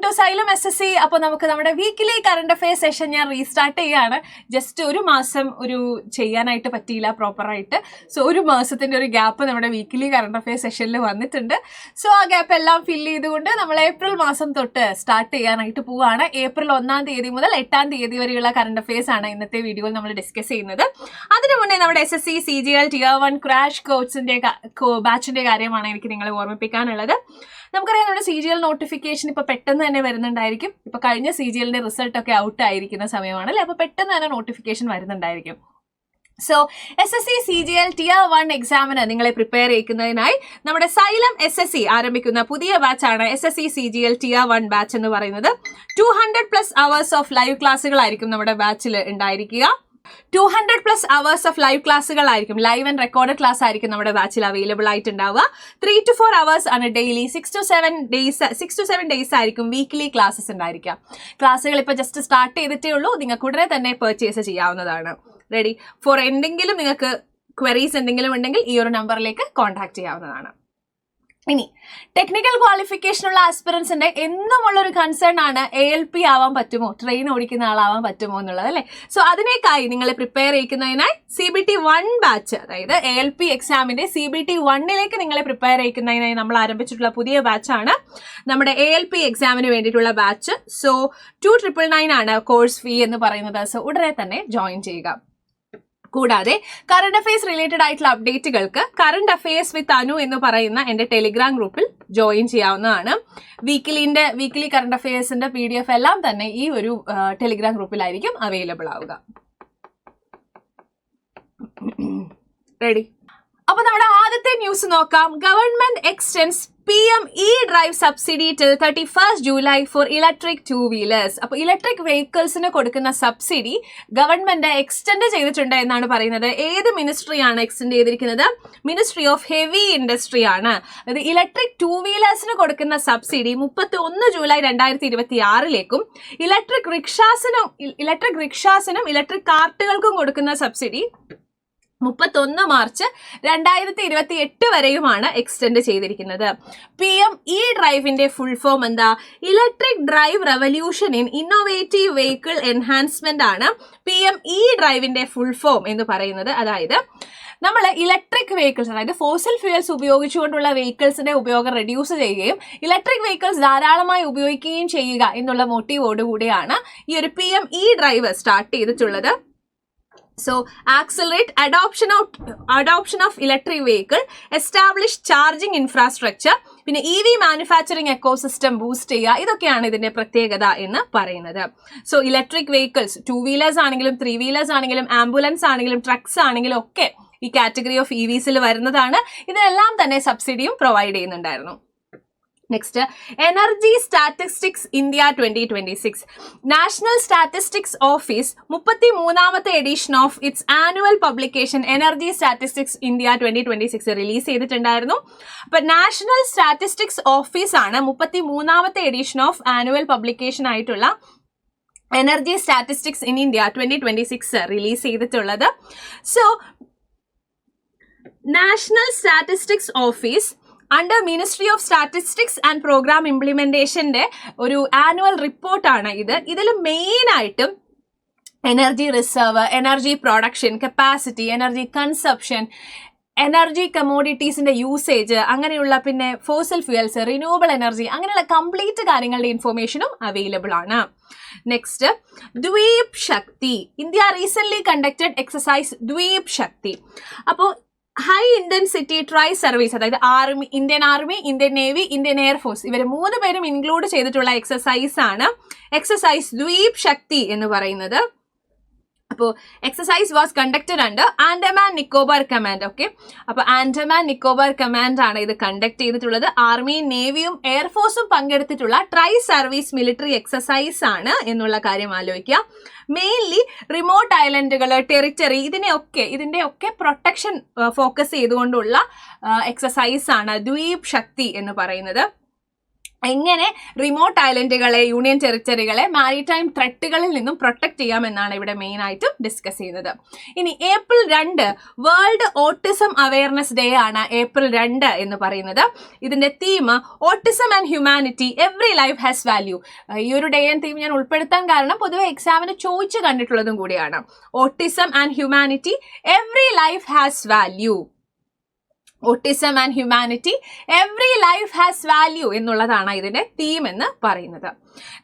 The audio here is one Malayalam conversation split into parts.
To xylem SSC. അപ്പോൾ നമുക്ക് നമ്മുടെ വീക്കിലി കറണ്ട് അഫെയർ സെഷൻ ഞാൻ റീസ്റ്റാർട്ട് ചെയ്യാണ്. ജസ്റ്റ് ഒരു മാസം ചെയ്യാനായിട്ട് പറ്റിയില്ല പ്രോപ്പറായിട്ട്. സോ ഒരു മാസത്തിന്റെ ഒരു ഗ്യാപ്പ് നമ്മുടെ വീക്കിലി കറണ്ട് അഫെയർ സെഷനിൽ വന്നിട്ടുണ്ട്. സോ ആ ഗ്യാപ്പ് എല്ലാം ഫില്ല് ചെയ്തുകൊണ്ട് നമ്മൾ ഏപ്രിൽ മാസം തൊട്ട് സ്റ്റാർട്ട് ചെയ്യാനായിട്ട് പോവുകയാണ്. ഏപ്രിൽ 1-ാം തീയതി മുതൽ 8-ാം തീയതി വരെയുള്ള കറണ്ട് അഫെയർസ് ആണ് ഇന്നത്തെ വീഡിയോയിൽ നമ്മൾ ഡിസ്കസ് ചെയ്യുന്നത്. അതിനു മുന്നേ നമ്മുടെ SSC CGL Tier 1 ക്രാഷ് കോഴ്സിന്റെ ബാച്ചിന്റെ കാര്യമാണ് എനിക്ക് നിങ്ങളെ ഓർമ്മിപ്പിക്കാനുള്ളത്. നമുക്കറിയാം നമ്മുടെ CGL നോട്ടിഫിക്കേഷൻ ഇപ്പൊ പെട്ടെന്ന് തന്നെ വരുന്നുണ്ടായിരിക്കും. ഇപ്പൊ കഴിഞ്ഞ CGLന്റെ റിസൾട്ട് ഒക്കെ ഔട്ട് ആയിരിക്കുന്ന സമയമാണ് അല്ലെ, അപ്പൊ പെട്ടെന്ന് തന്നെ നോട്ടിഫിക്കേഷൻ വരുന്നുണ്ടായിരിക്കും. സോ SSC CGL Tier 1 എക്സാമിന് നിങ്ങളെ പ്രിപ്പയർ ചെയ്യിക്കുന്നതിനായി നമ്മുടെ സൈലം SSC ആരംഭിക്കുന്ന പുതിയ ബാച്ചാണ് SSC CGL Tier 1 ബാച്ച് എന്ന് പറയുന്നത്. 200+ അവേഴ്സ് ഓഫ് ലൈവ് ക്ലാസ്സുകളായിരിക്കും നമ്മുടെ ബാച്ചിൽ ഉണ്ടായിരിക്കുക. 200+ അവേഴ്സ് ഓഫ് ലൈവ് ക്ലാസ്സുകളായിരിക്കും, ലൈവ് ആൻഡ് റെക്കോർഡ് ക്ലാസ് ആയിരിക്കും നമ്മുടെ ബാച്ചിൽ അവൈലബിൾ ആയിട്ടുണ്ടാവുക. 3 to 4 അവേഴ്സ് ആണ് ഡെയിലി. 6 to 7 ഡേയ്സ് ആയിരിക്കും വീക്ക്ലി ക്ലാസ്സസ് ഉണ്ടായിരിക്കുക. ക്ലാസ്സുകൾ ഇപ്പോൾ ജസ്റ്റ് സ്റ്റാർട്ട് ചെയ്തിട്ടേ ഉള്ളൂ. നിങ്ങൾക്ക് ഉടനെ തന്നെ പർച്ചേസ് ചെയ്യാവുന്നതാണ്. റെഡി ഫോർ എന്തെങ്കിലും നിങ്ങൾക്ക് ക്വയറീസ് എന്തെങ്കിലും ഉണ്ടെങ്കിൽ ഈ ഒരു നമ്പറിലേക്ക് കോൺടാക്ട് ചെയ്യാവുന്നതാണ്. ഇനി ടെക്നിക്കൽ ക്വാളിഫിക്കേഷൻ ഉള്ള ആസ്പിറൻസിന്റെ എന്നുമുള്ളൊരു കൺസേൺ ആണ് ALP ആവാൻ പറ്റുമോ, ട്രെയിൻ ഓടിക്കുന്ന ആളാവാൻ പറ്റുമോ എന്നുള്ളത് അല്ലെ. സോ അതിനേക്കായി നിങ്ങളെ പ്രിപ്പയർ ചെയ്യിക്കുന്നതിനായി CBT 1 ബാച്ച്, അതായത് ALP എക്സാമിന്റെ CBT 1ലേക്ക് നിങ്ങളെ പ്രിപ്പയർ ചെയ്യിക്കുന്നതിനായി നമ്മൾ ആരംഭിച്ചിട്ടുള്ള പുതിയ ബാച്ചാണ് നമ്മുടെ ALP എക്സാമിന് വേണ്ടിയിട്ടുള്ള ബാച്ച്. സോ 2,999 ആണ് കോഴ്സ് ഫീ എന്ന് പറയുന്നത്. സോ ഉടനെ തന്നെ ജോയിൻ ചെയ്യുക. കൂടാതെ കറണ്ട് അഫെയർസ് റിലേറ്റഡ് ആയിട്ടുള്ള അപ്ഡേറ്റുകൾക്ക് കറണ്ട് അഫെയർസ് വിത്ത് അനു എന്ന് പറയുന്ന എന്റെ ടെലിഗ്രാം ഗ്രൂപ്പിൽ ജോയിൻ ചെയ്യാവുന്നതാണ്. വീക്കിലി കറണ്ട് അഫെയർസിന്റെ PDF എല്ലാം തന്നെ ഈ ഒരു ടെലിഗ്രാം ഗ്രൂപ്പിലായിരിക്കും അവൈലബിൾ ആവുക. റെഡി? അപ്പൊ നമ്മുടെ ആദ്യത്തെ ന്യൂസ് നോക്കാം. Government extends PME drive subsidy till 31st July for electric 2-വീലേഴ്സ്. അപ്പൊ ഇലക്ട്രിക് വെഹിക്കിൾസിന് കൊടുക്കുന്ന സബ്സിഡി ഗവൺമെന്റ് എക്സ്റ്റെൻഡ് ചെയ്തിട്ടുണ്ട് എന്നാണ് പറയുന്നത്. ഏത് മിനിസ്ട്രിയാണ് എക്സ്റ്റെൻഡ് ചെയ്തിരിക്കുന്നത്? മിനിസ്ട്രി ഓഫ് ഹെവി ഇൻഡസ്ട്രി ആണ്. അതായത് ഇലക്ട്രിക് 2-വീലേഴ്സിന് കൊടുക്കുന്ന സബ്സിഡി 31 ജൂലൈ 2026 ഇലക്ട്രിക് റിക്ഷാസിനും ഇലക്ട്രിക് കാർട്ടുകൾക്കും കൊടുക്കുന്ന സബ്സിഡി 31 മാർച്ച് 2028 വരെയുമാണ് എക്സ്റ്റെൻഡ് ചെയ്തിരിക്കുന്നത്. PME ഡ്രൈവിന്റെ ഫുൾ ഫോം എന്താ? Electric drive revolution in innovative vehicle enhancement ആണ് PME ഡ്രൈവിന്റെ ഫുൾ ഫോം എന്ന് പറയുന്നത്. അതായത് നമ്മൾ ഇലക്ട്രിക് വെഹിക്കിൾസ്, അതായത് ഫോസിൽ ഫ്യൂൽസ് ഉപയോഗിച്ചുകൊണ്ടുള്ള വെഹിക്കിൾസിന്റെ ഉപയോഗം റെഡ്യൂസ് ചെയ്യുകയും ഇലക്ട്രിക് വെഹിക്കിൾസ് ധാരാളമായി ഉപയോഗിക്കുകയും ചെയ്യുക എന്നുള്ള മോട്ടീവോടുകൂടിയാണ് ഈ ഒരു PME ഡ്രൈവ് സ്റ്റാർട്ട് ചെയ്തിട്ടുള്ളത്. So, accelerate adoption of electric vehicle, establish charging infrastructure, പിന്നെ EV മാനുഫാക്ചറിങ് എക്കോസിസ്റ്റം ബൂസ്റ്റ് ചെയ്യുക. ഇതൊക്കെയാണ് ഇതിന്റെ പ്രത്യേകത എന്ന് പറയുന്നത്. സോ ഇലക്ട്രിക് വെഹിക്കിൾസ് 2-വീലേഴ്സ് ആണെങ്കിലും 3-വീലേഴ്സ് ആണെങ്കിലും ആംബുലൻസ് ആണെങ്കിലും ട്രക്സ് ആണെങ്കിലും ഒക്കെ ഈ കാറ്റഗറി ഓഫ് EVസിൽ വരുന്നതാണ്. ഇതിനെല്ലാം തന്നെ സബ്സിഡിയും പ്രൊവൈഡ് ചെയ്യുന്നുണ്ടായിരുന്നു. Next, energy statistics India 2026. National statistics office 33ാമത്തെ edition of its annual publication energy statistics India 2026 release ചെയ്തിട്ടുണ്ടായിരുന്നു. അപ്പൊ നാഷണൽ സ്റ്റാറ്റിസ്റ്റിക്സ് ഓഫീസ് ആണ് 33ാമത്തെ എഡിഷൻ ഓഫ് ആനുവൽ പബ്ലിക്കേഷൻ ആയിട്ടുള്ള energy statistics in India 2026 release ചെയ്തിട്ടുള്ളത്. So national statistics office under ministry of statistics and programme ഇംപ്ലിമെന്റേഷന്റെ ഒരു ആനുവൽ റിപ്പോർട്ടാണ് ഇത്. ഇതിൽ മെയിൻ ആയിട്ടും energy reserve, energy production capacity, energy consumption, energy കമോഡിറ്റീസിന്റെ usage, അങ്ങനെയുള്ള പിന്നെ ഫോസിൽ ഫ്യൂൽസ്, റിന്യൂവബിൾ എനർജി, അങ്ങനെയുള്ള കംപ്ലീറ്റ് കാര്യങ്ങളുടെ ഇൻഫോർമേഷനും അവൈലബിൾ ആണ്. നെക്സ്റ്റ്, ദ്വീപ് ശക്തി. ഇന്ത്യ റീസെന്റ് കണ്ടക്ടഡ് എക്സസൈസ് ദ്വീപ് ശക്തി. അപ്പോൾ ഹൈ ഇന്റൻസിറ്റി ട്രൈ സർവീസ്, അതായത് Indian army, Indian navy, Indian air force, ഇവർ 3 പേരും ഇൻക്ലൂഡ് ചെയ്തിട്ടുള്ള എക്സസൈസ് ആണ് എക്സസൈസ് ദ്വീപ് ശക്തി എന്ന് പറയുന്നത്. അപ്പോൾ exercise was conducted under Andaman Nicobar command. Okay, അപ്പൊ ആൻഡമാൻ നിക്കോബാർ കമാൻഡ് ആണ് ഇത് കണ്ടക്ട് ചെയ്തിട്ടുള്ളത്. ആർമിയും നേവിയും എയർഫോഴ്സും പങ്കെടുത്തിട്ടുള്ള ട്രൈ സർവീസ് മിലിറ്ററി എക്സസൈസ് ആണ് എന്നുള്ള കാര്യം ആലോചിക്കുക. മെയിൻലി റിമോട്ട് ഐലൻഡുകൾ, ടെറിറ്ററി, ഇതിന്റെ ഒക്കെ പ്രൊട്ടക്ഷൻ ഫോക്കസ് ചെയ്തുകൊണ്ടുള്ള എക്സസൈസ് ആണ് ദ്വീപ് ശക്തി എന്ന് പറയുന്നത്. എങ്ങനെ റിമോട്ട് ഐലൻഡുകളെ, യൂണിയൻ ടെറിട്ടറികളെ മാരിടൈം ത്രെട്ടുകളിൽ നിന്നും പ്രൊട്ടക്ട് ചെയ്യാമെന്നാണ് ഇവിടെ മെയിൻ ആയിട്ടും ഡിസ്കസ് ചെയ്യുന്നത്. ഇനി April 2 world autism awareness day ആണ്. ഏപ്രിൽ 2 എന്ന് പറയുന്നത്. ഇതിന്റെ theme autism and humanity, every life has value. ഈ ഒരു ഡേ ആൻഡ് തീം ഞാൻ ഉൾപ്പെടുത്താൻ കാരണം പൊതുവെ എക്സാമിന് ചോദിച്ചു കണ്ടിട്ടുള്ളതും കൂടിയാണ്. Autism and humanity, every life has value. Autism and humanity, every life has value എന്നുള്ളതാണ് ഇതിന്റെ തീം എന്ന് പറയുന്നത്.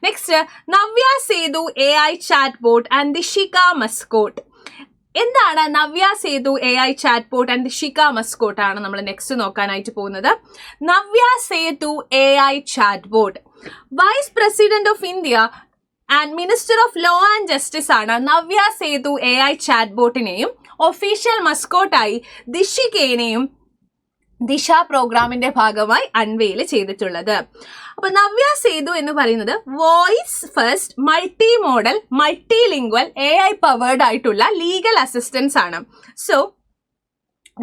Next, Navya Setu AI chatbot and Dishika mascot. എന്താണ് Navya Setu AI chatbot and Dishika mascot ആണ് നമ്മൾ നെക്സ്റ്റ് നോക്കാനായിട്ട് പോകുന്നത്. Navya Setu AI chatbot, vice president of India and minister of law and justice ആണ് നവ്യ സേതു AI ചാറ്റ് ബോട്ടിനെയും ഒഫീഷ്യൽ മസ്കോട്ടായി ദിഷികേനെയും ദിശ പ്രോഗ്രാമിന്റെ ഭാഗമായി അൺവെയിൽ ചെയ്തിട്ടുള്ളത്. അപ്പൊ നവ്യ സേതു എന്ന് പറയുന്നത് voice first multi model multi lingual AI powered ആയിട്ടുള്ള ലീഗൽ അസിസ്റ്റൻസ് ആണ്. സോ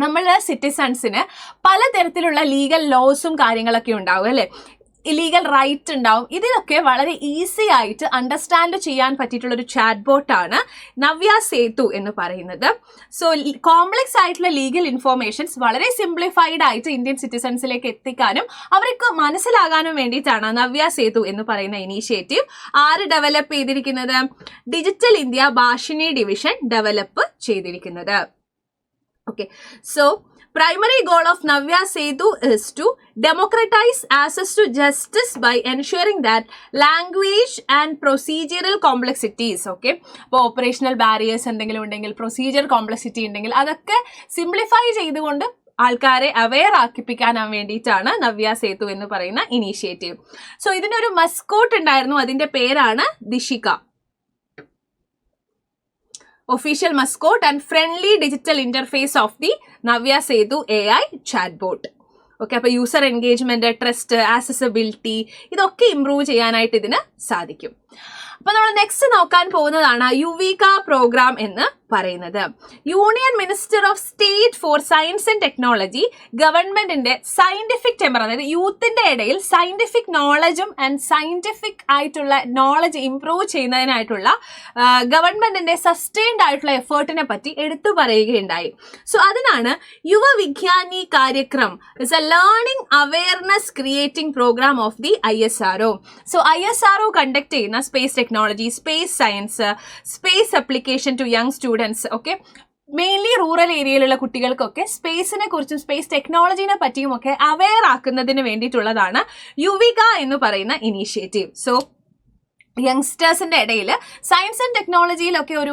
നമ്മളെ സിറ്റിസൺസിന് പലതരത്തിലുള്ള ലീഗൽ ലോസും കാര്യങ്ങളൊക്കെ ഉണ്ടാവും അല്ലെ, ലീഗൽ റൈറ്റ് ഉണ്ടാവും. ഇതിലൊക്കെ വളരെ ഈസി ആയിട്ട് അണ്ടർസ്റ്റാൻഡ് ചെയ്യാൻ പറ്റിയിട്ടുള്ള ഒരു ചാറ്റ് ബോട്ടാണ് നവ്യ സേതു എന്ന് പറയുന്നത്. സോ കോംപ്ലക്സ് ആയിട്ടുള്ള ലീഗൽ ഇൻഫോർമേഷൻസ് വളരെ സിംപ്ലിഫൈഡ് ആയിട്ട് ഇന്ത്യൻ സിറ്റിസൺസിലേക്ക് എത്തിക്കാനും അവർക്ക് മനസ്സിലാകാനും വേണ്ടിയിട്ടാണ് നവ്യ സേതു എന്ന് പറയുന്ന ഇനീഷ്യേറ്റീവ് ആര് ഡെവലപ്പ് ചെയ്തിരിക്കുന്നത്? Digital India Bhashini division develop ചെയ്തിരിക്കുന്നത്. Okay, so primary goal of Navya Setu is to democratize access to justice by ensuring that language and procedural complexities, okay, അപ്പോൾ ഓപ്പറേഷണൽ ബാരിയേഴ്സ് എന്തെങ്കിലും ഉണ്ടെങ്കിൽ, പ്രൊസീജിയർ കോംപ്ലക്സിറ്റി ഉണ്ടെങ്കിൽ അതൊക്കെ സിംപ്ലിഫൈ ചെയ്തുകൊണ്ട് ആൾക്കാരെ അവെയർ ആക്കിപ്പിക്കാനാൻ വേണ്ടിയിട്ടാണ് നവ്യ സേതു എന്ന് പറയുന്ന ഇനീഷ്യേറ്റീവ്. സോ ഇതിനൊരു മസ്കോട്ട് ഉണ്ടായിരുന്നു, അതിന്റെ പേരാണ് ദിഷിക. Official mascot and friendly digital interface of the Navya Setu AI chatbot. Okay, അപ്പൊ യൂസർ എൻഗേജ്മെന്റ്, ട്രസ്റ്റ്, ആക്സസിബിലിറ്റി ഇതൊക്കെ ഇംപ്രൂവ് ചെയ്യാനായിട്ട് ഇതിന് സാധിക്കും. അപ്പൊ നമ്മൾ നെക്സ്റ്റ് നോക്കാൻ പോകുന്നതാണ് യുവിക പ്രോഗ്രാം എന്ന് പറയുന്നത്. Union minister of state for science and technology ഗവൺമെന്റിന്റെ സയന്റിഫിക് ടെമ്പർ, അതായത് യൂത്തിന്റെ ഇടയിൽ സയന്റിഫിക് നോളജും ആൻഡ് സയന്റിഫിക് ആയിട്ടുള്ള നോളജ് ഇംപ്രൂവ് ചെയ്യുന്നതിനായിട്ടുള്ള ഗവൺമെന്റിന്റെ സസ്റ്റെയിൻഡ് ആയിട്ടുള്ള എഫേർട്ടിനെ പറ്റി എടുത്തു പറയുകയുണ്ടായി. സോ അതിനാണ് Yuva Vigyani Karyakram, is a learning awareness creating programme of the ISRO. So ISRO conduct ചെയ്യുന്ന space technology, space science, space application to young students, okay, mainly rural ഏരിയയിലുള്ള കുട്ടികൾക്കൊക്കെ സ്പേസിനെ കുറിച്ചും സ്പേസ് ടെക്നോളജിനെ പറ്റിയും ഒക്കെ അവെയർ ആക്കുന്നതിന് വേണ്ടിയിട്ടുള്ളതാണ് യുവിക എന്ന് പറയുന്ന ഇനീഷ്യേറ്റീവ്. സോ യങ്സ്റ്റേഴ്സിന്റെ ഇടയിൽ സയൻസ് ആൻഡ് ടെക്നോളജിയിലൊക്കെ ഒരു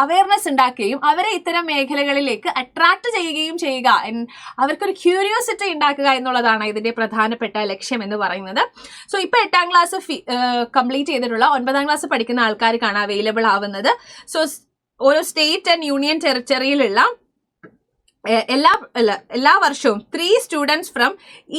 അവയർനെസ് ഉണ്ടാക്കുകയും അവരെ ഇത്തരം മേഖലകളിലേക്ക് അട്രാക്ട് ചെയ്യുകയും ചെയ്യുക, അവർക്കൊരു ക്യൂരിയോസിറ്റി ഉണ്ടാക്കുക എന്നുള്ളതാണ് ഇതിന്റെ പ്രധാനപ്പെട്ട ലക്ഷ്യം എന്ന് പറയുന്നത്. സോ ഇപ്പൊ 8ാം ക്ലാസ് കംപ്ലീറ്റ് ചെയ്തിട്ടുള്ള 9ാം ക്ലാസ് പഠിക്കുന്ന ആൾക്കാർക്കാണ് അവൈലബിൾ ആവുന്നത്. സോ ഓരോ സ്റ്റേറ്റ് ആൻഡ് യൂണിയൻ ടെറിട്ടറിയിലുള്ള എല്ലാ വർഷവും 3 students from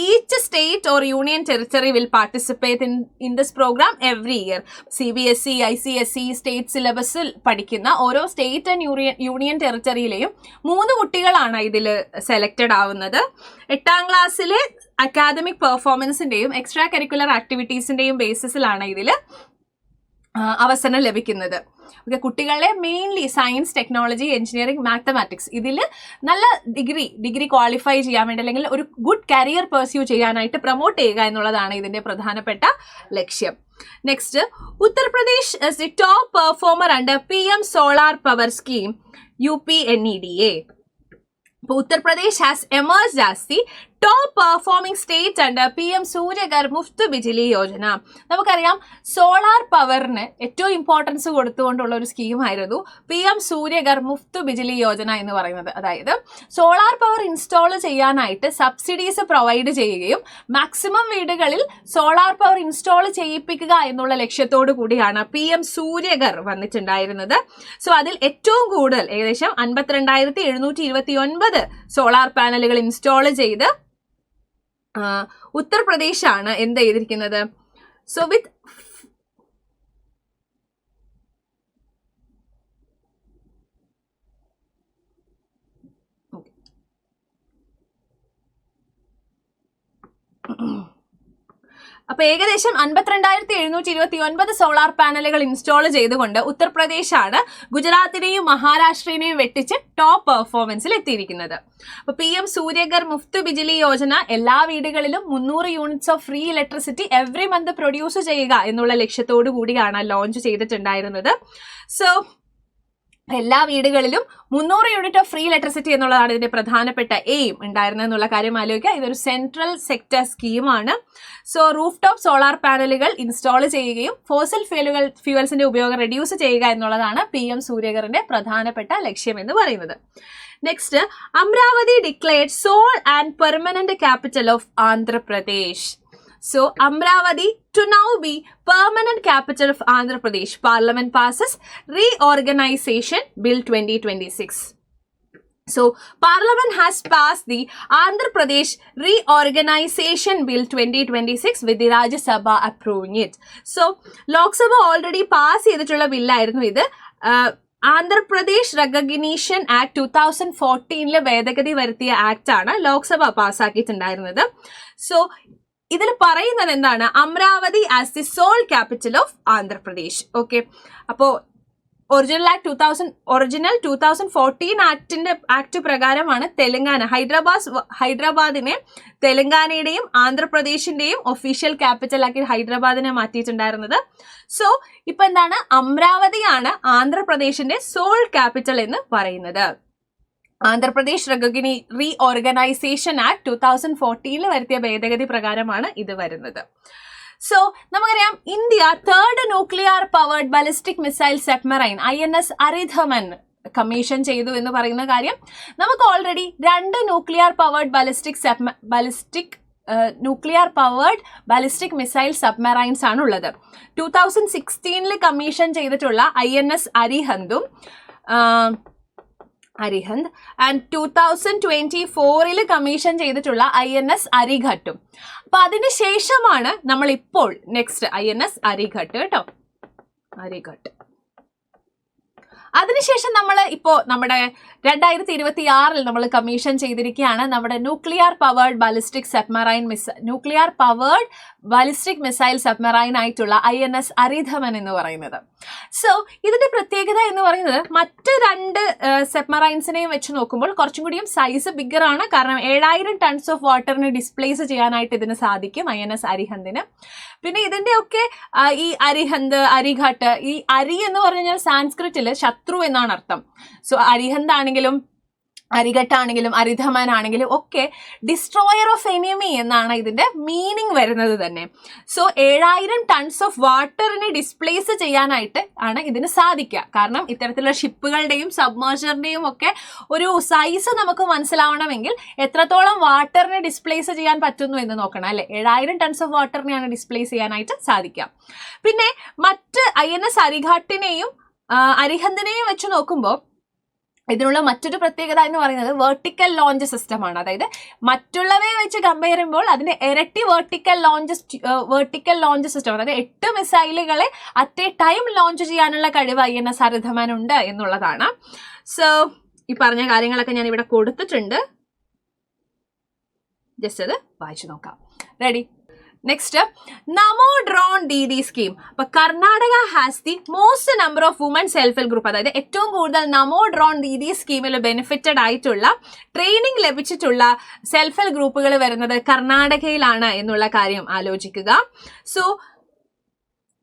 each state or union territory will participate in this programme every year. CBSE, ICSE state സിലബസിൽ പഠിക്കുന്ന ഓരോ സ്റ്റേറ്റ് ആൻഡ് യൂണിയൻ ടെറിട്ടറിയിലെയും 3 കുട്ടികളാണ് ഇതിൽ സെലക്റ്റഡ് ആവുന്നത്. 8ാം ക്ലാസ്സിലെ അക്കാദമിക് പെർഫോമൻസിന്റെയും എക്സ്ട്രാ കരിക്കുലർ ആക്ടിവിറ്റീസിന്റെയും ബേസിസിലാണ് ഇതിൽ അവസരം ലഭിക്കുന്നത്. ഓക്കെ, കുട്ടികളെ mainly science, technology, engineering, mathematics ഇതിൽ നല്ല ഡിഗ്രി ക്വാളിഫൈ ചെയ്യാൻ വേണ്ടി അല്ലെങ്കിൽ ഒരു ഗുഡ് കരിയർ പെർസ്യൂ ചെയ്യാനായിട്ട് പ്രൊമോട്ട് ചെയ്യുക എന്നുള്ളതാണ് ഇതിന്റെ പ്രധാനപ്പെട്ട ലക്ഷ്യം. Next, Uttar Pradesh is the top performer under PM solar power scheme UPNEDA. Uttar Pradesh has emerged as the top performing state under PM Surya Ghar Muft Bijli Yojana. നമുക്കറിയാം സോളാർ പവറിന് ഏറ്റവും ഇമ്പോർട്ടൻസ് കൊടുത്തുകൊണ്ടുള്ള ഒരു സ്കീമായിരുന്നു PM സൂര്യഘർ മുഫ്ത് ബിജിലി യോജന എന്ന് പറയുന്നത്. അതായത് സോളാർ പവർ ഇൻസ്റ്റാൾ ചെയ്യാനായിട്ട് സബ്സിഡീസ് പ്രൊവൈഡ് ചെയ്യുകയും മാക്സിമം വീടുകളിൽ സോളാർ പവർ ഇൻസ്റ്റാൾ ചെയ്യിപ്പിക്കുക എന്നുള്ള ലക്ഷ്യത്തോടു കൂടിയാണ് PM സൂര്യഘർ വന്നിട്ടുണ്ടായിരുന്നത്. സോ അതിൽ ഏറ്റവും കൂടുതൽ ഏകദേശം 52,729 സോളാർ പാനലുകൾ ഇൻസ്റ്റാൾ ചെയ്ത് ഉത്തർപ്രദേശാണ് എന്ത് ചെയ്തിരിക്കുന്നത്. സോ വിത്ത് അപ്പൊ ഏകദേശം 52,729 സോളാർ പാനലുകൾ ഇൻസ്റ്റാൾ ചെയ്തുകൊണ്ട് ഉത്തർപ്രദേശാണ് ഗുജറാത്തിനെയും മഹാരാഷ്ട്രയെയും വെട്ടിച്ച് ടോപ്പ് പെർഫോമൻസിൽ എത്തിയിരിക്കുന്നത്. അപ്പൊ PM സൂര്യഗർ മുഫ്ത് ബിജിലി യോജന എല്ലാ വീടുകളിലും 300 units of free electricity every month produce ചെയ്യുക എന്നുള്ള ലക്ഷ്യത്തോടു കൂടിയാണ് ലോഞ്ച് ചെയ്തിട്ടുണ്ടായിരുന്നത്. സോ എല്ലാ വീടുകളിലും 300 യൂണിറ്റ് ഓഫ് ഫ്രീ ഇലക്ട്രിസിറ്റി എന്നുള്ളതാണ് ഇതിന്റെ പ്രധാനപ്പെട്ട എയിം ഉണ്ടായിരുന്നത് എന്നുള്ള കാര്യം ആലോചിക്കുക. ഇതൊരു സെൻട്രൽ സെക്ടർ സ്കീമാണ്. സോ റൂഫ് ടോപ്പ് സോളാർ പാനലുകൾ ഇൻസ്റ്റാൾ ചെയ്യുകയും ഫോസിൽ ഫ്യൂവൽസിന്റെ ഉപയോഗം റെഡ്യൂസ് ചെയ്യുക എന്നുള്ളതാണ് PM സൂര്യഗറിന്റെ പ്രധാനപ്പെട്ട ലക്ഷ്യം എന്ന് പറയുന്നത്. Next, Amaravati declared sole and permanent capital of Andhra Pradesh. So, Amravati to now be permanent capital of Andhra Pradesh. Parliament passes Reorganization Bill 2026. So, Parliament has passed the Andhra Pradesh Reorganization Bill 2026 with the Rajya Sabha approving it. So, Lok Sabha already pass ചെയ്തിട്ടുള്ള ബില്ലായിരുന്നു ഇത്. ആന്ധ്രാപ്രദേശ് റെക്കഗ്നീഷൻ ആക്ട് 2014 ഭേദഗതി വരുത്തിയ ആക്ട് ആണ് ലോക്സഭ പാസ്സാക്കിയിട്ടുണ്ടായിരുന്നത്. സോ ഇതിൽ പറയുന്നത് എന്താണ്? Amaravati as the sole capital of Andhra Pradesh. Okay, അപ്പോ ഒറിജിനൽ 2014 ആക്ട് പ്രകാരമാണ് ഹൈദരാബാദിനെ തെലങ്കാനയുടെയും ആന്ധ്രാപ്രദേശിന്റെയും ഒഫീഷ്യൽ ക്യാപിറ്റൽ ആക്കി ഹൈദരാബാദിനെ മാറ്റിയിട്ടുണ്ടായിരുന്നത്. സോ ഇപ്പൊ എന്താണ്? അമരാവതിയാണ് ആന്ധ്രാപ്രദേശിന്റെ സോൾ ക്യാപിറ്റൽ എന്ന് പറയുന്നത്. ആന്ധ്രാപ്രദേശ് റീഓർഗനൈസേഷൻ ആക്ട് 2014 വരുത്തിയ ഭേദഗതി പ്രകാരമാണ് ഇത് വരുന്നത്. സോ നമുക്കറിയാം, India third nuclear powered ballistic missile submarine INS Aridhaman commission ചെയ്തു എന്ന് പറയുന്ന കാര്യം നമുക്ക് already 2 nuclear powered ballistic missile submarines ആണ് ഉള്ളത്. 2016 കമ്മീഷൻ ചെയ്തിട്ടുള്ള INS അരിഹന്തും ആൻഡ് 2024 കമ്മീഷൻ ചെയ്തിട്ടുള്ള INS അരിഘട്ടും. അപ്പൊ അതിനുശേഷമാണ് നമ്മൾ ഇപ്പോൾ നെക്സ്റ്റ് INS അരിഘട്ട് കേട്ടോ, അരിഘട്ട്. അതിനുശേഷം നമ്മൾ ഇപ്പോ നമ്മുടെ 2026 നമ്മൾ കമ്മീഷൻ ചെയ്തിരിക്കുകയാണ് നമ്മുടെ nuclear powered ballistic missile submarine ആയിട്ടുള്ള INS അരിധമൻ എന്ന് പറയുന്നത്. സോ ഇതിന്റെ പ്രത്യേകത എന്ന് പറയുന്നത് മറ്റ് 2 സബ്മറൈൻസിനെയും വെച്ച് നോക്കുമ്പോൾ കുറച്ചും കൂടിയും സൈസ് ബിഗർ ആണ്. കാരണം 7000 ടൺസ് ഓഫ് വാട്ടറിന് ഡിസ്പ്ലേസ് ചെയ്യാനായിട്ട് ഇതിന് സാധിക്കും INS അരിഹന്തിന്. പിന്നെ ഇതിന്റെ ഒക്കെ ഈ അരിഘട്ട്, ഈ അരി എന്ന് പറഞ്ഞു കഴിഞ്ഞാൽ സാൻസ്ക്രിറ്റില് ശത്രു എന്നാണ് അർത്ഥം. സോ അരിഹന്ത് ആണെങ്കിലും അരിഘട്ടാണെങ്കിലും അരിധമൻ ആണെങ്കിലും ഒക്കെ ഡിസ്ട്രോയർ ഓഫ് എനിമി എന്നാണ് ഇതിന്റെ മീനിങ് വരുന്നത് തന്നെ. സോ 7000 ടൺസ് ഓഫ് വാട്ടറിനെ ഡിസ്പ്ലേസ് ചെയ്യാനായിട്ട് ആണ് ഇതിന് സാധിക്കുക. കാരണം ഇത്തരത്തിലുള്ള ഷിപ്പുകളുടെയും സബ്മേർജറിന്റെയും ഒക്കെ ഒരു സൈസ് നമുക്ക് മനസ്സിലാവണമെങ്കിൽ എത്രത്തോളം വാട്ടറിനെ ഡിസ്പ്ലേസ് ചെയ്യാൻ പറ്റുന്നു എന്ന് നോക്കണം അല്ലെ. 7000 ടൺസ് ഓഫ് വാട്ടറിനെയാണ് ഡിസ്പ്ലേസ് ചെയ്യാനായിട്ട് സാധിക്കുക. പിന്നെ മറ്റ് INS അരിഘട്ടിനെയും അരിഹന്തിനെയും വെച്ച് നോക്കുമ്പോൾ ഇതിനുള്ള മറ്റൊരു പ്രത്യേകത എന്ന് പറയുന്നത് വെർട്ടിക്കൽ ലോഞ്ച് സിസ്റ്റം ആണ്. അതായത് മറ്റുള്ളവയെ വെച്ച് കമ്പയർ ചെയ്യുമ്പോൾ അതിന്റെ ഇരട്ടി വെർട്ടിക്കൽ ലോഞ്ച് സിസ്റ്റം, അതായത് 8 മിസൈലുകളെ അറ്റ് എ ടൈം ലോഞ്ച് ചെയ്യാനുള്ള കഴിവ് INS അരിധമൻ ഉണ്ട് എന്നുള്ളതാണ്. സോ ഈ പറഞ്ഞ കാര്യങ്ങളൊക്കെ ഞാൻ ഇവിടെ കൊടുത്തിട്ടുണ്ട്, ജസ്റ്റ് അത് വായിച്ചു നോക്കാം. Ready? Next, Namo drone Didi scheme. അപ്പൊ Karnataka has the most number of woman self help group. അതായത് ഏറ്റവും കൂടുതൽ നമോ ഡ്രോൺ ദീദി സ്കീമിൽ ബെനിഫിറ്റഡ് ആയിട്ടുള്ള ട്രെയിനിങ് ലഭിച്ചിട്ടുള്ള സെൽഫ് ഹെൽപ്പ് ഗ്രൂപ്പുകൾ വരുന്നത് കർണാടകയിലാണ് എന്നുള്ള കാര്യം ആലോചിക്കുക. സോ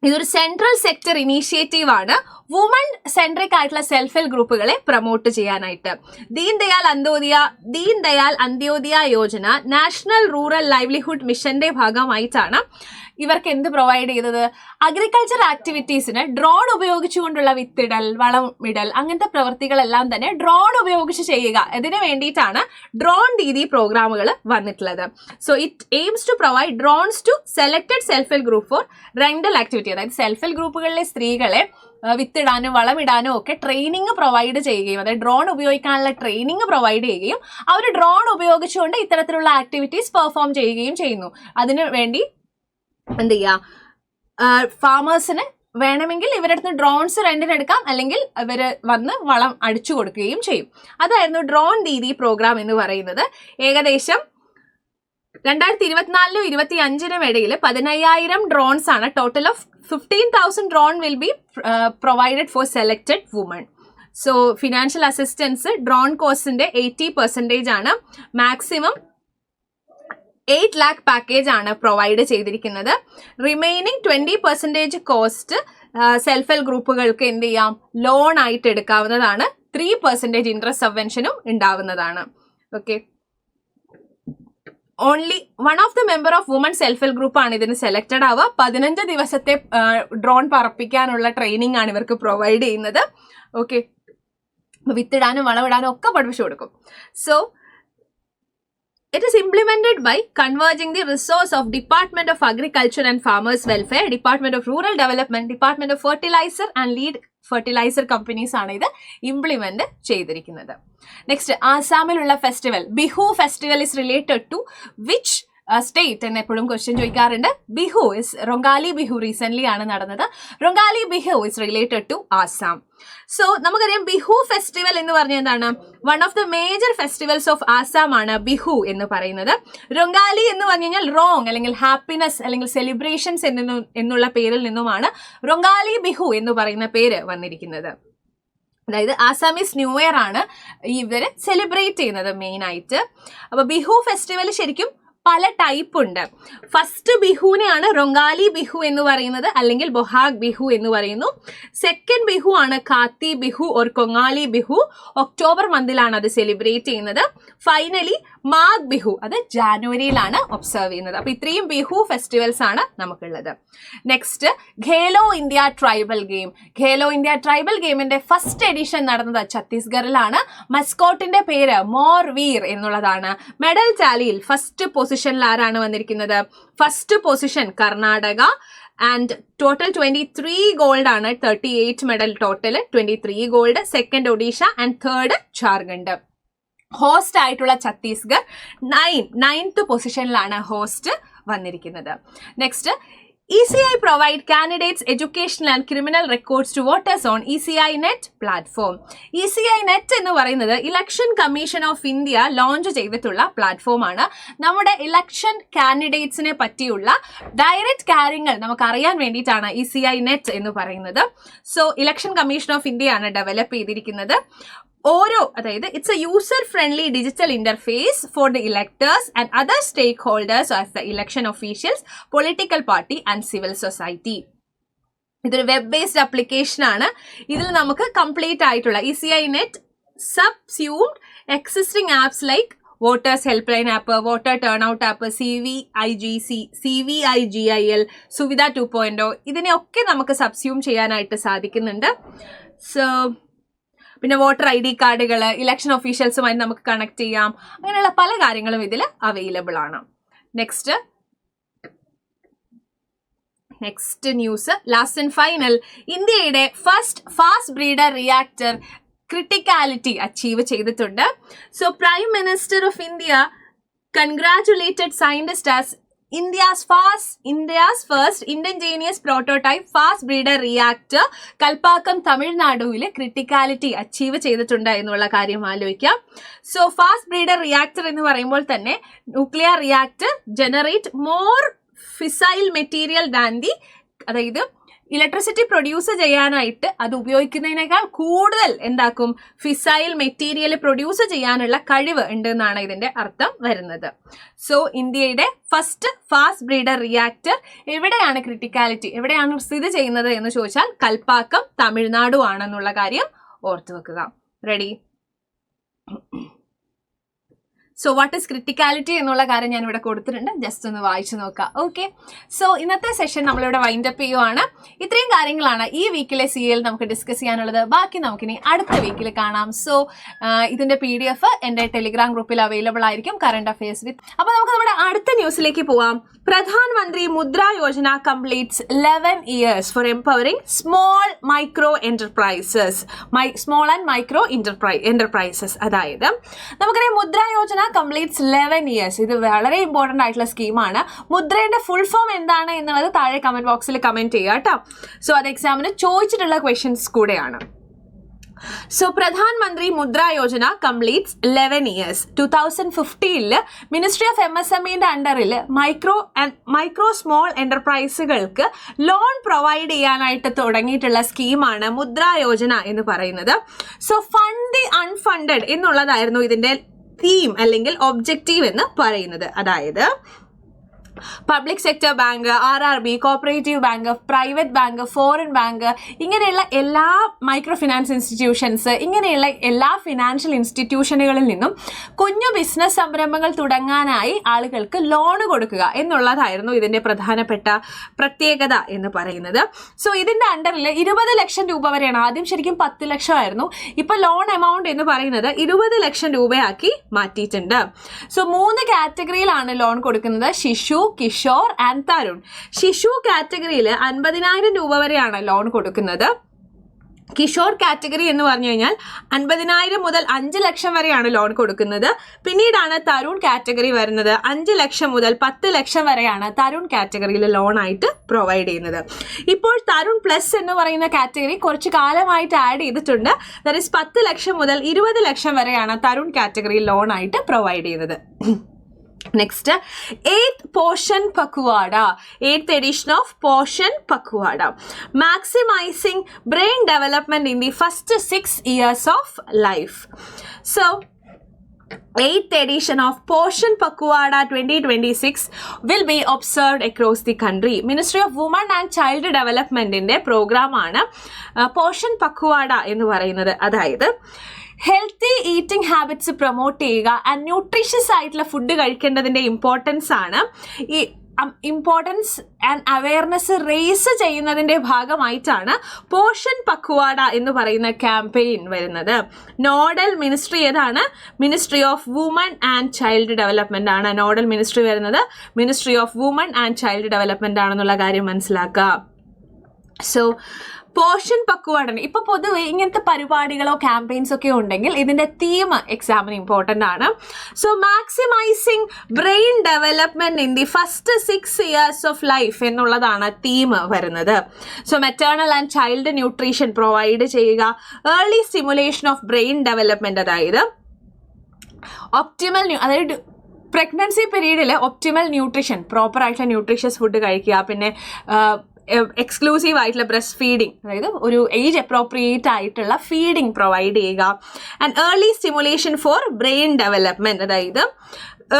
ഇതൊരു സെൻട്രൽ സെക്ടർ ഇനീഷ്യേറ്റീവ് ആണ് വുമൺ സെൻട്രിക് ആയിട്ടുള്ള സെൽഫ് ഹെൽപ്പ് ഗ്രൂപ്പുകളെ പ്രൊമോട്ട് ചെയ്യാനായിട്ട്. Deen Dayal Antyodaya Yojana national rural livelihood മിഷന്റെ ഭാഗമായിട്ടാണ് ഇവർക്ക് എന്ത് പ്രൊവൈഡ് ചെയ്തത്? അഗ്രികൾച്ചർ ആക്ടിവിറ്റീസിന് ഡ്രോൺ ഉപയോഗിച്ചുകൊണ്ടുള്ള വിത്തിടൽ, വളമിടൽ, അങ്ങനത്തെ പ്രവൃത്തികളെല്ലാം തന്നെ ഡ്രോൺ ഉപയോഗിച്ച് ചെയ്യുക. ഇതിനു വേണ്ടിയിട്ടാണ് ഡ്രോൺ ദീദി പ്രോഗ്രാമുകൾ വന്നിട്ടുള്ളത്. So it aims to provide drones to selected self help group for rental activity. അതായത് സെൽഫ് ഹെൽപ്പ് ഗ്രൂപ്പുകളിലെ സ്ത്രീകളെ വിത്തിടാനും വളമിടാനും ഒക്കെ ട്രെയിനിങ് പ്രൊവൈഡ് ചെയ്യുകയും, അതായത് ഡ്രോൺ ഉപയോഗിക്കാനുള്ള ട്രെയിനിങ് പ്രൊവൈഡ് ചെയ്യുകയും അവർ ഡ്രോൺ ഉപയോഗിച്ചുകൊണ്ട് ഇത്തരത്തിലുള്ള ആക്ടിവിറ്റീസ് പെർഫോം ചെയ്യുകയും ചെയ്യുന്നു. അതിനു വേണ്ടി എന്ത് ചെയ്യുക? ഫാമേഴ്സിന് വേണമെങ്കിൽ ഇവരുടെ അടുത്ത് ഡ്രോൺസ് റെന്റിനെടുക്കാം, അല്ലെങ്കിൽ ഇവര് വന്ന് വളം അടിച്ചു കൊടുക്കുകയും ചെയ്യും. അതായിരുന്നു ഡ്രോൺ ദീദി പ്രോഗ്രാം എന്ന് പറയുന്നത്. ഏകദേശം 2024 2025 ഇടയിൽ 15,000 ഡ്രോൺസ് ആണ്. Total of 15,000 drone will be provided for selected woman. So financial assistance drone കോസ്റ്റിന്റെ 80% ആണ്. മാക്സിമം 8 lakh പാക്കേജ് ആണ് പ്രൊവൈഡ് ചെയ്തിരിക്കുന്നത്. റിമൈനിങ് 20% കോസ്റ്റ് സെൽഫ് ഹെൽപ്പ് ഗ്രൂപ്പുകൾക്ക് എന്ത് ചെയ്യാം, ലോൺ ആയിട്ട് എടുക്കാവുന്നതാണ്. 3% ഇൻട്രസ്റ്റ് സബ്വെൻഷനും ഉണ്ടാവുന്നതാണ്. Okay, only one of the member of woman self help group ആണ് ഇതിന് സെലക്ടഡ് ആവുക. 15 ദിവസത്തെ ഡ്രോൺ പറപ്പിക്കാനുള്ള ട്രെയിനിങ് ആണ് ഇവർക്ക് പ്രൊവൈഡ് ചെയ്യുന്നത്. ഓക്കെ, വിത്തിടാനും വളമിടാനും ഒക്കെ പഠിപ്പിച്ചു കൊടുക്കും. So it is implemented by converging the resource of Department of Agriculture and Farmers Welfare, Department of Rural Development, Department of Fertilizer and Lead fertilizer companies ആണ് ഇത് ഇംപ്ലിമെന്റ് ചെയ്തിരിക്കുന്നത്. നെക്സ്റ്റ്, ആസാമിലുള്ള festival Bihu festival is related to which state എന്ന് എപ്പോഴും ക്വസ്റ്റ്യൻ ചോദിക്കാറുണ്ട്. ബിഹു ഇസ് റൊങ്കാലി ബിഹു റീസെന്റ് ആണ് നടന്നത്. Rongali Bihu is related to Assam. So നമുക്കറിയാം ബിഹു ഫെസ്റ്റിവൽ എന്ന് പറഞ്ഞാൽ എന്താണ്, one of the major festivals of Assam ആണ് ബിഹു എന്ന് പറയുന്നത്. റൊങ്കാലി എന്ന് പറഞ്ഞു കഴിഞ്ഞാൽ റോങ് അല്ലെങ്കിൽ ഹാപ്പിനെസ് അല്ലെങ്കിൽ സെലിബ്രേഷൻസ് എന്നുള്ള പേരിൽ നിന്നുമാണ് റൊങ്കാലി ബിഹു എന്ന് പറയുന്ന പേര് വന്നിരിക്കുന്നത്. അതായത് ആസാമീസ് ന്യൂ ഇയർ ആണ് ഇവര് സെലിബ്രേറ്റ് ചെയ്യുന്നത് മെയിൻ ആയിട്ട്. അപ്പൊ ബിഹു ഫെസ്റ്റിവൽ ശരിക്കും പല ടൈപ്പ് ഉണ്ട്. ഫസ്റ്റ് ബിഹുവിനെയാണ് റൊങ്കാലി ബിഹു എന്ന് പറയുന്നത്, അല്ലെങ്കിൽ ബൊഹാഗ് ബിഹു എന്ന് പറയുന്നു. സെക്കൻഡ് ബിഹു ആണ് കാത്തി ബിഹു ഓർ കൊങ്ങാലി ബിഹു. ഒക്ടോബർ മന്തിലാണ് അത് സെലിബ്രേറ്റ് ചെയ്യുന്നത്. ഫൈനലി മാഗ് ബിഹു, അത് ജാനുവരിയിലാണ് ഒബ്സർവ് ചെയ്യുന്നത്. അപ്പൊ ഇത്രയും ബിഹു ഫെസ്റ്റിവൽസ് ആണ് നമുക്കുള്ളത്. Next, Khelo India tribal game. Khelo India tribal ഗെയിമിന്റെ ഫസ്റ്റ് എഡിഷൻ നടന്നത് ഛത്തീസ്ഗറിലാണ്. മസ്കോട്ടിന്റെ പേര് മോർ വീർ എന്നുള്ളതാണ്. മെഡൽ ടാലിയിൽ ഫസ്റ്റ് പൊസിഷനിൽ ആരാണ് വന്നിരിക്കുന്നത്? First position Karnataka. And total 23 gold ആണ്. 38 medal total, 23 gold. Second Odisha and third Jharkhand. Host ആയിട്ടുള്ള ഛത്തീസ്ഗഡ് 9th പൊസിഷനിലാണ് ഹോസ്റ്റ് വന്നിരിക്കുന്നത്. Next, ECI provide candidates educational and criminal records to voters on ECI Net platform. ECI Net എന്ന് പറയുന്നത് election commission of India launch ചെയ്തിട്ടുള്ള പ്ലാറ്റ്ഫോം ആണ്. നമ്മുടെ ഇലക്ഷൻ കാൻഡിഡേറ്റ്സിനെ പറ്റിയുള്ള ഡയറക്റ്റ് കാര്യങ്ങൾ നമുക്ക് അറിയാൻ വേണ്ടിയിട്ടാണ് ECI Net എന്ന് പറയുന്നത്. സോ ഇലക്ഷൻ കമ്മീഷൻ ഓഫ് ഇന്ത്യയാണ് ഡെവലപ്പ് ചെയ്തിരിക്കുന്നത്. അതായത് it's a user friendly digital interface for the electors and other stakeholders of the election officials, political party and civil society. ഇതൊരു വെബ് ബേസ്ഡ് ആപ്ലിക്കേഷൻ ആണ്. ഇതിൽ നമുക്ക് കംപ്ലീറ്റ് ആയിട്ടുള്ള ECI Net subsumed existing apps like voters helpline app, voter turnout app, CVIGL, Suvidha 2.0 ഇതിനെയൊക്കെ നമുക്ക് സബ്സ്യൂം ചെയ്യാനായിട്ട് സാധിക്കുന്നുണ്ട്. സോ പിന്നെ വോട്ടർ ID കാർഡുകൾ ഇലക്ഷൻ ഒഫീഷ്യൽസുമായി നമുക്ക് കണക്ട് ചെയ്യാം. അങ്ങനെയുള്ള പല കാര്യങ്ങളും ഇതിൽ അവൈലബിൾ ആണ്. Next news, last and final, ഇന്ത്യയുടെ first fast breeder reactor criticality achieve ചെയ്തിട്ടുണ്ട്. So prime minister of India congratulated scientist as India's first indigenous prototype fast breeder reactor Kalpakkam തമിഴ്നാടുവിൽ ക്രിട്ടിക്കാലിറ്റി അച്ചീവ് ചെയ്തിട്ടുണ്ട് എന്നുള്ള കാര്യം ആലോചിക്കാം. സോ ഫാസ്റ്റ് ബ്രീഡർ റിയാക്ടർ എന്ന് പറയുമ്പോൾ തന്നെ nuclear reactor generate more fissile material than the, അതായത് ഇലക്ട്രിസിറ്റി പ്രൊഡ്യൂസ് ചെയ്യാനായിട്ട് അത് ഉപയോഗിക്കുന്നതിനേക്കാൾ കൂടുതൽ എന്താക്കും, ഫിസൈൽ മെറ്റീരിയൽ പ്രൊഡ്യൂസ് ചെയ്യാനുള്ള കഴിവ് ഉണ്ട് എന്നാണ് ഇതിന്റെ അർത്ഥം വരുന്നത്. സോ ഇന്ത്യയുടെ ഫസ്റ്റ് ഫാസ്റ്റ് ബ്രീഡർ റിയാക്ടർ എവിടെയാണ് ക്രിട്ടിക്കാലിറ്റി എവിടെയാണ് സ്ഥിതി ചെയ്യുന്നത് എന്ന് ചോദിച്ചാൽ കൽപ്പാക്കം തമിഴ്നാടു ആണെന്നുള്ള കാര്യം ഓർത്തു വെക്കുക. Ready? So what is criticality എന്നുള്ള കാര്യം ഞാൻ ഇവിടെ കൊടുത്തിട്ടുണ്ട്, ജസ്റ്റ് ഒന്ന് വായിച്ചു നോക്കാം. ഓക്കെ, സോ ഇന്നത്തെ സെഷൻ നമ്മളിവിടെ വൈൻഡപ്പ് ചെയ്യുവാണ്. ഇത്രയും കാര്യങ്ങളാണ് ഈ വീക്കിലെ CAയിൽ നമുക്ക് ഡിസ്കസ് ചെയ്യാനുള്ളത്. ബാക്കി നമുക്കിനി അടുത്ത വീക്കിൽ കാണാം. സോ ഇതിന്റെ PDF എൻ്റെ ടെലിഗ്രാം ഗ്രൂപ്പിൽ അവൈലബിൾ ആയിരിക്കും, കറണ്ട് അഫയേഴ്സ് വിത്ത്. അപ്പോൾ നമുക്ക് നമ്മുടെ അടുത്ത ന്യൂസിലേക്ക് പോവാം. Pradhan Mantri Mudra Yojana completes 11 years for empowering small micro enterprises. Small and micro enterprises, അതായത് നമുക്കറിയാം മുദ്ര യോജന കംപ്ലീറ്റ്സ് 11 years. ഇത് വളരെ ഇമ്പോർട്ടന്റ് ആയിട്ടുള്ള സ്കീമാണ്. മുദ്രയുടെ ഫുൾ ഫോം എന്താണ് എന്നുള്ളത് താഴെ കമന്റ് ബോക്സിൽ കമന്റ് ചെയ്യുക കേട്ടോ. സോ അത് എക്സാമിന് ചോദിച്ചിട്ടുള്ള ക്വസ്റ്റ്യൻസ് കൂടെയാണ്. So, Pradhan Mantri Mudra Yojana completes 11 years. 2015 Ministry of MSME under micro small enterprises loan provide ചെയ്യാനായിട്ട് തുടങ്ങിയിട്ടുള്ള സ്കീമാണ് മുദ്ര യോജന എന്ന് പറയുന്നത്. സോ ഫണ്ട് ദി അൺഫണ്ടഡ് എന്നുള്ളതായിരുന്നു ഇതിന്റെ തീം അല്ലെങ്കിൽ ഒബ്ജക്റ്റീവ് എന്ന് പറയുന്നത്. അതായത് public sector bank, RRB, cooperative bank, private bank, foreign bank, ഇങ്ങനെയുള്ള എല്ലാ മൈക്രോ ഫിനാൻസ് ഇൻസ്റ്റിറ്റ്യൂഷൻസ്, ഇങ്ങനെയുള്ള എല്ലാ ഫിനാൻഷ്യൽ ഇൻസ്റ്റിറ്റ്യൂഷനുകളിൽ നിന്നും കുഞ്ഞു ബിസിനസ് സംരംഭങ്ങൾ തുടങ്ങാനായി ആളുകൾക്ക് ലോൺ കൊടുക്കുക എന്നുള്ളതായിരുന്നു ഇതിന്റെ പ്രധാനപ്പെട്ട പ്രത്യേകത എന്ന് പറയുന്നത്. സോ ഇതിന്റെ അണ്ടറിൽ 20 ലക്ഷം രൂപ വരെയാണ്. ആദ്യം ശരിക്കും 10 ലക്ഷമായിരുന്നു. ഇപ്പൊ ലോൺ എമൗണ്ട് എന്ന് പറയുന്നത് 20 ലക്ഷം രൂപയാക്കി മാറ്റിയിട്ടുണ്ട്. സോ 3 കാറ്റഗറിയിലാണ് ലോൺ കൊടുക്കുന്നത്: ശിശു, കിഷോർ ആൻഡ് തരുൺ. ശിശു കാറ്റഗറിയിൽ 50,000 രൂപ വരെയാണ് ലോൺ കൊടുക്കുന്നത്. കിഷോർ കാറ്റഗറി എന്ന് പറഞ്ഞു കഴിഞ്ഞാൽ 50,000 മുതൽ 5 ലക്ഷം വരെയാണ് ലോൺ കൊടുക്കുന്നത്. പിന്നീടാണ് തരുൺ കാറ്റഗറി വരുന്നത്. 5 ലക്ഷം മുതൽ 10 ലക്ഷം വരെയാണ് തരുൺ കാറ്റഗറിയിൽ ലോൺ ആയിട്ട് പ്രൊവൈഡ് ചെയ്യുന്നത്. ഇപ്പോൾ തരുൺ പ്ലസ് എന്ന് പറയുന്ന കാറ്റഗറി കുറച്ച് കാലമായിട്ട് ആഡ് ചെയ്തിട്ടുണ്ട്. ദാറ്റ് ഈസ് 10 ലക്ഷം മുതൽ 20 ലക്ഷം വരെയാണ് തരുൺ കാറ്റഗറിയിൽ ലോൺ ആയിട്ട് പ്രൊവൈഡ് ചെയ്യുന്നത്. Next, 8th Poshan Pakhwada, 8th edition of Poshan Pakhwada, maximizing brain development in the first 6 years of life. So, 8th edition of Poshan Pakhwada 2026 will be observed across the country. Ministry of Women and Child Development ന്റെ പ്രോഗ്രാമാണ് പോഷൻ പക്വാഡ എന്ന് പറയുന്നത്. അതായത് ഹെൽത്തി ഈറ്റിംഗ് ഹാബിറ്റ്സ് പ്രൊമോട്ട് ചെയ്യുക ആൻഡ് ന്യൂട്രീഷ്യസ് ആയിട്ടുള്ള ഫുഡ് കഴിക്കേണ്ടതിന്റെ ഇമ്പോർട്ടൻസ് ആണ്. ഈ ഇമ്പോർട്ടൻസ് ആൻഡ് അവയർനെസ് റേസ് ചെയ്യുന്നതിന്റെ ഭാഗമായിട്ടാണ് പോഷൻ പക്വാഡ എന്ന് പറയുന്ന ക്യാമ്പയിൻ വരുന്നത്. നോഡൽ മിനിസ്ട്രി ഏതാണ്? Ministry of woman and child development ആണ്. നോഡൽ മിനിസ്ട്രി വരുന്നത് ministry of woman and child development ആണെന്നുള്ള കാര്യം മനസ്സിലാക്കുക. സോ പോഷൻ പക്വാഡന് ഇപ്പൊ പൊതുവെ ഇങ്ങനത്തെ പരിപാടികളോ ക്യാമ്പയിൻസ് ഒക്കെ ഉണ്ടെങ്കിൽ ഇതിന്റെ തീം എക്സാമിന് ഇമ്പോർട്ടന്റ് ആണ്. So maximising brain development in the first 6 years of life എന്നുള്ളതാണ് തീം വരുന്നത്. So maternal and child nutrition provide ചെയ്യുക, early stimulation of brain development, അതായത് ഒപ്റ്റിമൽ അതായത് പ്രഗ്നൻസി പീരീഡിൽ ഒപ്റ്റിമൽ ന്യൂട്രീഷൻ, പ്രോപ്പർ ആയിട്ടുള്ള ന്യൂട്രീഷ്യസ് ഫുഡ് കഴിക്കുക, പിന്നെ എക്സ്ക്ലൂസീവ് ആയിട്ടുള്ള ബ്രസ്റ്റ് ഫീഡിങ്, അതായത് ഒരു ഏജ് അപ്രോപ്രിയേറ്റ് ആയിട്ടുള്ള ഫീഡിങ് പ്രൊവൈഡ് ചെയ്യുക. And early stimulation for brain development, അതായത്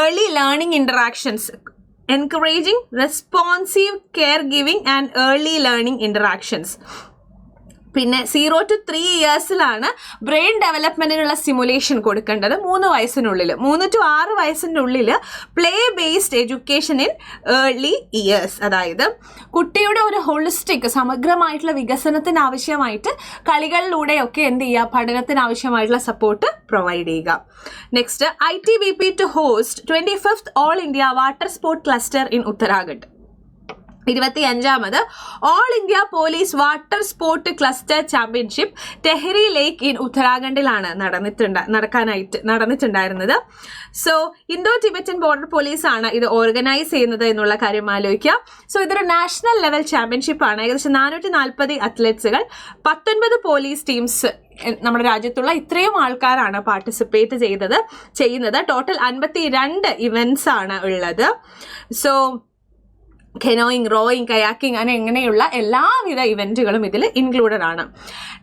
early learning interactions, encouraging responsive care giving and early learning interactions. പിന്നെ 0 to 3 yearsലാണ് ബ്രെയിൻ ഡെവലപ്മെന്റിനുള്ള സ്റ്റിമുലേഷൻ കൊടുക്കേണ്ടത്. 3 വയസ്സിനുള്ളിൽ, 3 to 6 വയസ്സിൻ്റെ ഉള്ളിൽ play based education in early years, അതായത് കുട്ടിയുടെ ഒരു ഹോളിസ്റ്റിക് സമഗ്രമായിട്ടുള്ള വികസനത്തിന് ആവശ്യമായിട്ട് കളികളിലൂടെയൊക്കെ എന്ത് ചെയ്യുക, പഠനത്തിന് ആവശ്യമായിട്ടുള്ള സപ്പോർട്ട് പ്രൊവൈഡ് ചെയ്യുക. Next, ITBP to host 25th all India water sport cluster in Uttarakhand. 25th all India police water sport cluster championship Tehri lake in ഉത്തരാഖണ്ഡിലാണ് നടന്നിട്ടുണ്ടായിരുന്നത്. So Indo Tibetan border police ആണ് ഇത് ഓർഗനൈസ് ചെയ്യുന്നത് എന്നുള്ള കാര്യം ആലോചിക്കുക. സോ ഇതൊരു നാഷണൽ ലെവൽ ചാമ്പ്യൻഷിപ്പ് ആണ്. ഏകദേശം 440 അത്ലറ്റ്സുകൾ, 19 പോലീസ് ടീംസ്, നമ്മുടെ രാജ്യത്തുള്ള ഇത്രയും ആൾക്കാരാണ് പാർട്ടിസിപ്പേറ്റ് ചെയ്യുന്നത്. ടോട്ടൽ 52 ഇവന്റ്സ് ആണ് ഉള്ളത്. സോ കെനോയിങ്, റോയിങ്, കയാക്കിംഗ് അങ്ങനെ എങ്ങനെയുള്ള എല്ലാവിധ ഇവന്റുകളും ഇതിൽ ഇൻക്ലൂഡഡ് ആണ്.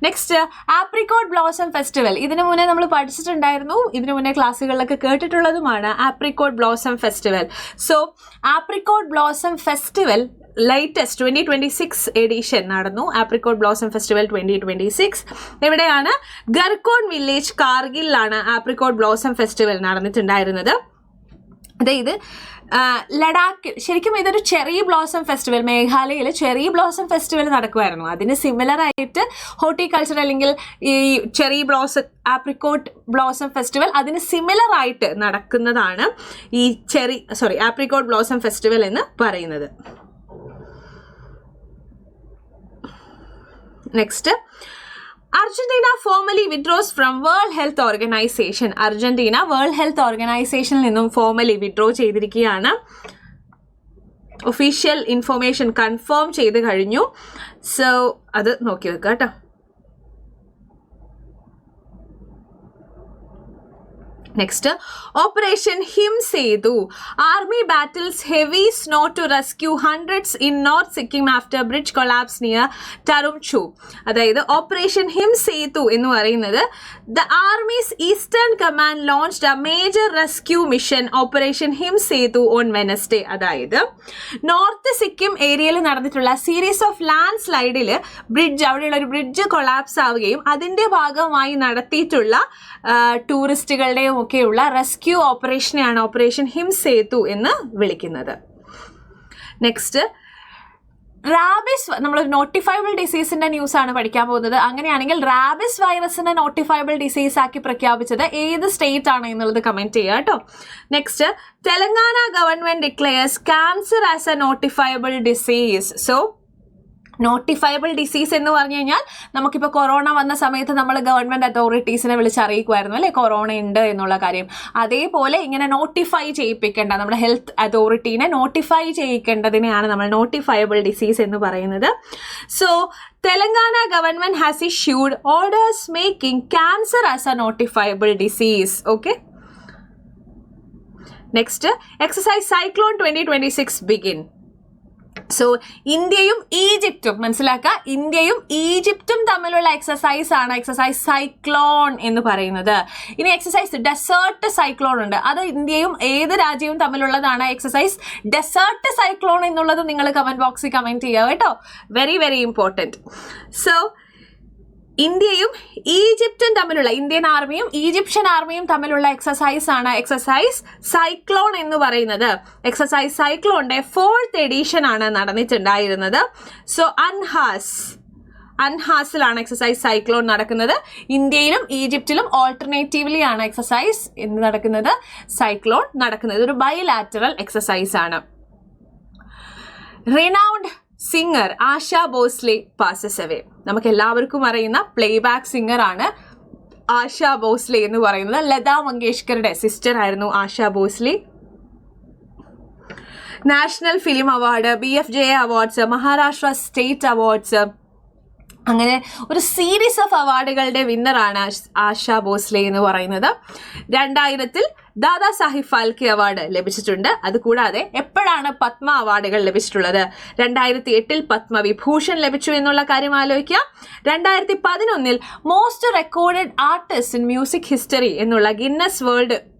Next, apricot blossom festival. ഇതിനു മുന്നേ നമ്മൾ പഠിച്ചിട്ടുണ്ടായിരുന്നു, ഇതിനു മുന്നേ ക്ലാസ്സുകളിലൊക്കെ കേട്ടിട്ടുള്ളതുമാണ് apricot blossom festival. So apricot blossom festival latest 2026 edition നടന്നു. ആപ്രിക്കോട്ട് ബ്ലോസം ഫെസ്റ്റിവൽ 2026 എവിടെയാണ്? ഗർകോൺ വില്ലേജ്, കാർഗിലാണ് ആപ്രിക്കോട്ട് ബ്ലോസം ഫെസ്റ്റിവൽ നടന്നിട്ടുണ്ടായിരുന്നത്. അതായത് ലഡാക്കിൽ ശരിക്കും ഇതൊരു ചെറി ബ്ലോസം ഫെസ്റ്റിവൽ, മേഘാലയയിൽ ചെറി ബ്ലോസം ഫെസ്റ്റിവൽ നടക്കുമായിരുന്നു. അതിന് സിമിലർ ആയിട്ട് ഹോർട്ടിക്കൾച്ചർ അല്ലെങ്കിൽ ഈ cherry blossom apricot blossom festival അതിന് സിമിലർ ആയിട്ട് നടക്കുന്നതാണ് ഈ ആപ്രിക്കോട്ട് ബ്ലോസം ഫെസ്റ്റിവൽ എന്ന് പറയുന്നത്. Next, Argentina formally withdraws from world health organisation. Argentina world health ഓർഗനൈസേഷനിൽ നിന്നും ഫോർമലി വിഡ്രോ ചെയ്തിരിക്കുകയാണ്. ഒഫീഷ്യൽ ഇൻഫോർമേഷൻ കൺഫേം ചെയ്ത് കഴിഞ്ഞു. സോ അത് നോക്കി വെക്കുക കേട്ടോ. Next, Operation Himsetu. Army battles heavy snow to rescue hundreds in North Sikkim after bridge collapse near Tarumchu. അതായത് ഓപ്പറേഷൻ ഹിംസേതു എന്ന് പറയുന്നത് the Army's Eastern Command launched a major rescue mission Operation Himsetu on Wednesday. അതായത് നോർത്ത് സിക്കിം ഏരിയയിൽ നടന്നിട്ടുള്ള സീരീസ് ഓഫ് ലാൻഡ് സ്ലൈഡിൽ അവിടെയുള്ള ഒരു ബ്രിഡ്ജ് കൊളാപ്സ് ആവുകയും അതിൻ്റെ ഭാഗമായി നടത്തിയിട്ടുള്ള ടൂറിസ്റ്റുകളുടെയും ഒക്കെയുള്ള റെസ്ക്യൂ ഓപ്പറേഷനെയാണ് ഓപ്പറേഷൻ ഹിംസേതു എന്ന് വിളിക്കുന്നത്. നെക്സ്റ്റ്, റാബിസ്, നമ്മൾ നോട്ടിഫയബിൾ ഡിസീസിന്റെ ന്യൂസ് ആണ് പഠിക്കാൻ പോകുന്നത്. അങ്ങനെയാണെങ്കിൽ റാബിസ് വൈറസിനെ നോട്ടിഫയബിൾ ഡിസീസ് ആക്കി പ്രഖ്യാപിച്ചത് ഏത് സ്റ്റേറ്റ് ആണ് എന്നുള്ളത് കമന്റ് ചെയ്യുക കേട്ടോ. Next, Telangana government declares cancer as a notifiable disease. So notifiable disease എന്ന് പറഞ്ഞു കഴിഞ്ഞാൽ നമുക്കിപ്പോൾ കൊറോണ വന്ന സമയത്ത് നമ്മൾ ഗവൺമെൻറ് അതോറിറ്റീസിനെ വിളിച്ചറിയിക്കുമായിരുന്നു അല്ലേ കൊറോണ ഉണ്ട് എന്നുള്ള കാര്യം. അതേപോലെ ഇങ്ങനെ നോട്ടിഫൈ ചെയ്യിപ്പിക്കേണ്ട, നമ്മുടെ ഹെൽത്ത് അതോറിറ്റീനെ നോട്ടിഫൈ ചെയ്യിക്കേണ്ടതിനെയാണ് നമ്മൾ നോട്ടിഫയബിൾ ഡിസീസ് എന്ന് പറയുന്നത്. So Telangana government has issued orders making cancer as a notifiable disease. Okay. Next, exercise cyclone 2026 begin. So ഇന്ത്യയും ഈജിപ്തും മനസ്സിലാക്കുക, ഇന്ത്യയും ഈജിപ്തും തമ്മിലുള്ള എക്സസൈസ് ആണ് എക്സസൈസ് സൈക്ലോൺ എന്ന് പറയുന്നത്. ഇനി എക്സസൈസ് ഡെസേർട്ട് സൈക്ലോൺ ഉണ്ട്, അത് ഇന്ത്യയും ഏത് രാജ്യവും തമ്മിലുള്ളതാണ്. എക്സസൈസ് ഡെസേർട്ട് സൈക്ലോൺ എന്നുള്ളത് നിങ്ങൾ കമന്റ് ബോക്സിൽ കമന്റ് ചെയ്യുക കേട്ടോ. Very very important. സോ ഇന്ത്യയും ഈജിപ്തും തമ്മിലുള്ള, ഇന്ത്യൻ ആർമിയും ഈജിപ്ഷ്യൻ ആർമിയും തമ്മിലുള്ള എക്സസൈസ് ആണ് എക്സസൈസ് സൈക്ലോൺ എന്ന് പറയുന്നത്. എക്സസൈസ് സൈക്ലോണിന്റെ 4th എഡിഷൻ ആണ് നടന്നിട്ടുണ്ടായിരുന്നത്. സോ അൻഹാസിലാണ് എക്സസൈസ് സൈക്ലോൺ നടക്കുന്നത്. ഇന്ത്യയിലും ഈജിപ്തിലും ഓൾട്ടർനേറ്റീവ്ലി ആണ് എക്സസൈസ് നടക്കുന്നത്, സൈക്ലോൺ നടക്കുന്നത്. ഒരു ബൈലാറ്ററൽ എക്സസൈസ് ആണ്. റിനൗണ്ട് സിംഗർ ആശ ഭോസ്ലെ പാസസ് അവേ. നമുക്ക് എല്ലാവർക്കും അറിയുന്ന പ്ലേബാക്ക് സിംഗർ ആണ് ആശ ഭോസ്ലെ എന്ന് പറയുന്നത്. ലതാ മങ്കേഷ്കറുടെ സിസ്റ്റർ ആയിരുന്നു Asha Bhosle. National film award, BFJA awards, Maharashtra state awards, അങ്ങനെ ഒരു സീരീസ് ഓഫ് അവാർഡുകളുടെ വിന്നറാണ് ആശ ഭോസ്ലെ എന്ന് പറയുന്നത്. 2000 ദാദാ സാഹിബ് ഫാൽക്കെ അവാർഡ് ലഭിച്ചിട്ടുണ്ട്. അതുകൂടാതെ എപ്പോഴാണ് പത്മ അവാർഡുകൾ ലഭിച്ചിട്ടുള്ളത്? 2008 പത്മവിഭൂഷൺ ലഭിച്ചു എന്നുള്ള കാര്യം ആലോചിക്കുക. 2011 most recorded artist in music history എന്നുള്ള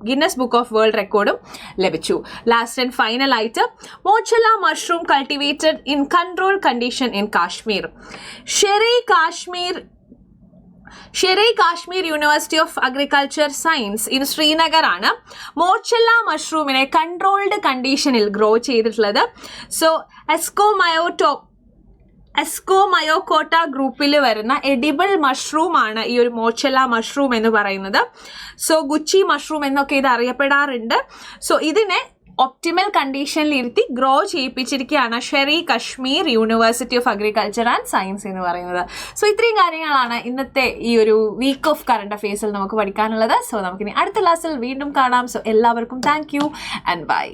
ഗിന്നസ് ബുക്ക് ഓഫ് വേൾഡ് റെക്കോർഡും ലഭിച്ചു. ലാസ്റ്റ് ആൻഡ് ഫൈനൽ ആയിട്ട് morchella mushroom cultivated in control condition in Kashmir. Sher e Kashmir university of agriculture science in Srinagar ആണ് മോർച്ചല്ല മഷ്റൂമിനെ കൺട്രോൾഡ് കണ്ടീഷനിൽ ഗ്രോ ചെയ്തിട്ടുള്ളത്. സോ എസ്കോമയോകോട്ട ഗ്രൂപ്പിൽ വരുന്ന എഡിബിൾ മഷ്റൂം ആണ് ഈ ഒരു മോർച്ചല്ല മഷ്റൂം എന്ന് പറയുന്നത്. സോ ഗുച്ചി മഷ്റൂം എന്നൊക്കെ ഇത് അറിയപ്പെടാറുണ്ട്. സോ ഇതിനെ ഒപ്റ്റിമൽ കണ്ടീഷനിൽ ഇരുത്തി ഗ്രോ ചെയ്യിപ്പിച്ചിരിക്കുകയാണ് Sher e Kashmir university of agriculture and science എന്ന് പറയുന്നത്. സോ ഇത്രയും കാര്യങ്ങളാണ് ഇന്നത്തെ ഈ ഒരു വീക്ക് ഓഫ് കറണ്ട് അഫയേഴ്സിൽ നമുക്ക് പഠിക്കാനുള്ളത്. സോ നമുക്കിനി അടുത്ത ക്ലാസ്സിൽ വീണ്ടും കാണാം. സോ എല്ലാവർക്കും താങ്ക് യു ആൻഡ് ബൈ.